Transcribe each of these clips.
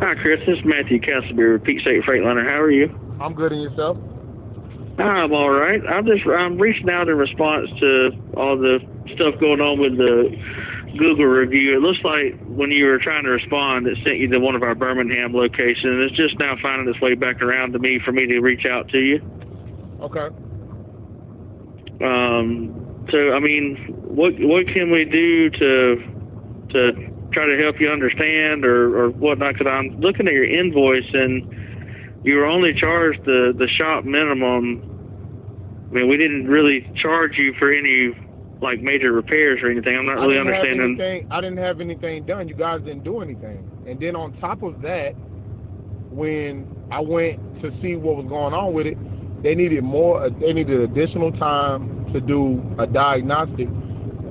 Hi, Chris. This is Matthew Castlebeer with State Freightliner. How are you? I'm good, and yourself? I'm all right. I'm reaching out in response to all the stuff going on with the Google review. It looks like when you were trying to respond, it sent you to one of our Birmingham locations. It's just now finding its way back around to me for me to reach out to you. Okay. So I mean, what can we do to try to help you understand or whatnot? Because I'm looking at your invoice and you were only charged the shop minimum. I mean, we didn't really charge you for any like major repairs or anything. I'm not really understanding. I didn't have anything done. You guys didn't do anything. And then on top of that, when I went to see what was going on with it, they needed additional time to do a diagnostic.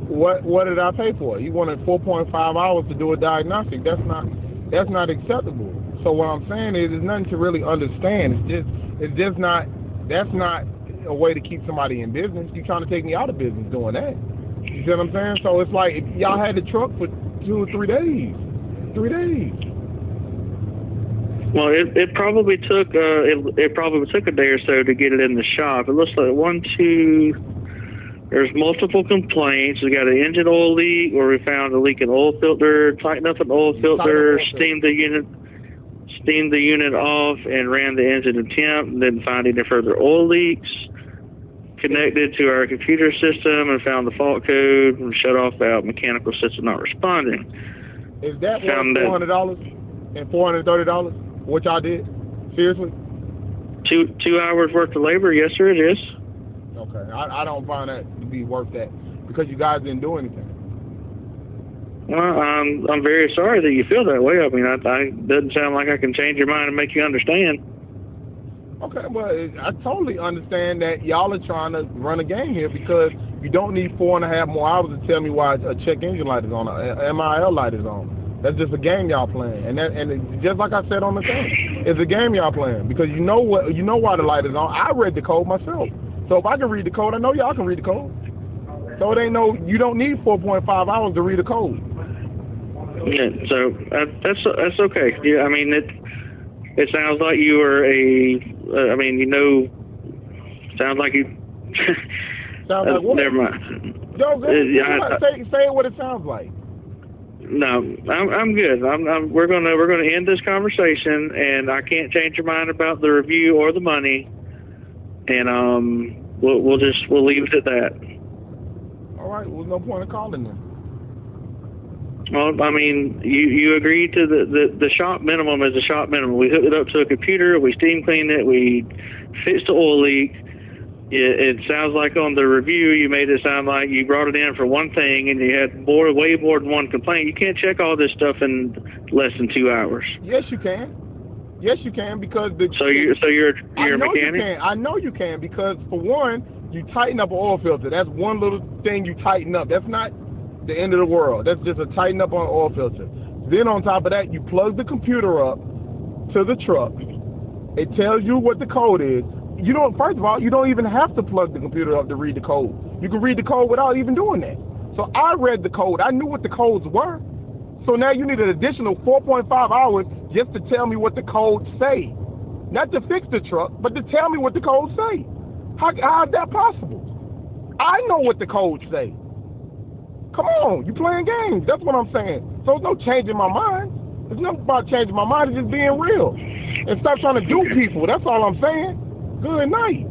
What did I pay for? You wanted 4.5 hours to do a diagnostic. That's not acceptable. So what I'm saying is, there's nothing to really understand. That's not a way to keep somebody in business. You're trying to take me out of business doing that. You see what I'm saying? So it's like, if y'all had the truck for 2 or 3 days. 3 days. Well, it probably took a day or so to get it in the shop. It looks like there's multiple complaints. We got an engine oil leak where we found a leak in oil filter, tightened up an oil filter, steamed the unit off and ran the engine to temp, and didn't find any further oil leaks. Connected to our computer system and found the fault code and shut off valve, mechanical system not responding. Is that worth $400 and $430? What y'all did? Seriously? 2 hours worth of labor? Yes, sir, it is. Okay, I don't find that to be worth that because you guys didn't do anything. Well, I'm very sorry that you feel that way. I mean, it doesn't sound like I can change your mind and make you understand. Okay, well, I totally understand that y'all are trying to run a game here because you don't need 4.5 more hours to tell me why a check engine light is on, a MIL light is on. That's just a game y'all playing, and just like I said on the thing, it's a game y'all playing because you know why the light is on. I read the code myself, so if I can read the code, I know y'all can read the code. So you don't need 4.5 hours to read the code. Yeah, so that's okay. Yeah, I mean it sounds like you were sounds like you. Sounds like what? Never mind. Yo, say what it sounds like. No, I'm good. We're gonna end this conversation, and I can't change your mind about the review or the money, and we'll leave it at that. All right. Well, no point in calling them. Well, I mean, you agreed to the shop minimum is the shop minimum. We hooked it up to a computer, we steam cleaned it, we fixed the oil leak. It sounds like on the review you made it sound like you brought it in for one thing and you had way more than one complaint. You can't check all this stuff in less than 2 hours. Yes, you can. Yes, you can because you're a mechanic? I know you can because for one, you tighten up an oil filter. That's one little thing you tighten up. That's not the end of the world. That's just a tighten up on an oil filter. Then on top of that, you plug the computer up to the truck. It tells you what the code is. First of all, you don't even have to plug the computer up to read the code. You can read the code without even doing that. So I read the code. I knew what the codes were. So now you need an additional 4.5 hours just to tell me what the codes say. Not to fix the truck, but to tell me what the codes say. How is that possible? I know what the codes say. Come on, you playing games. That's what I'm saying. So it's no changing my mind. It's nothing about changing my mind. It's just being real. And stop trying to do people. That's all I'm saying. Good night.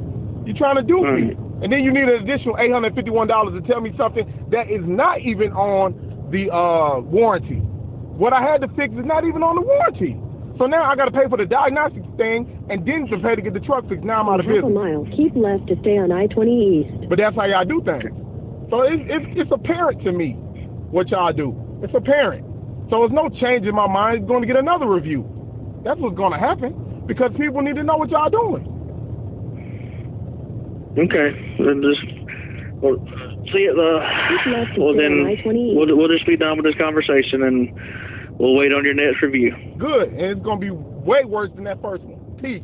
You're trying to do people. And then you need an additional $851 to tell me something that is not even on the warranty. What I had to fix is not even on the warranty. So now I got to pay for the diagnostic thing and then to pay to get the truck fixed. Now I'm out of business. Half a mile, keep left to stay on I-20 East. But that's how y'all do things. So it's apparent to me what y'all do. It's apparent. So there's no change in my mind. It's going to get another review. That's what's going to happen because people need to know what y'all doing. Okay. Then we'll just be done with this conversation and we'll wait on your next review. Good. And it's going to be way worse than that first one. Peace.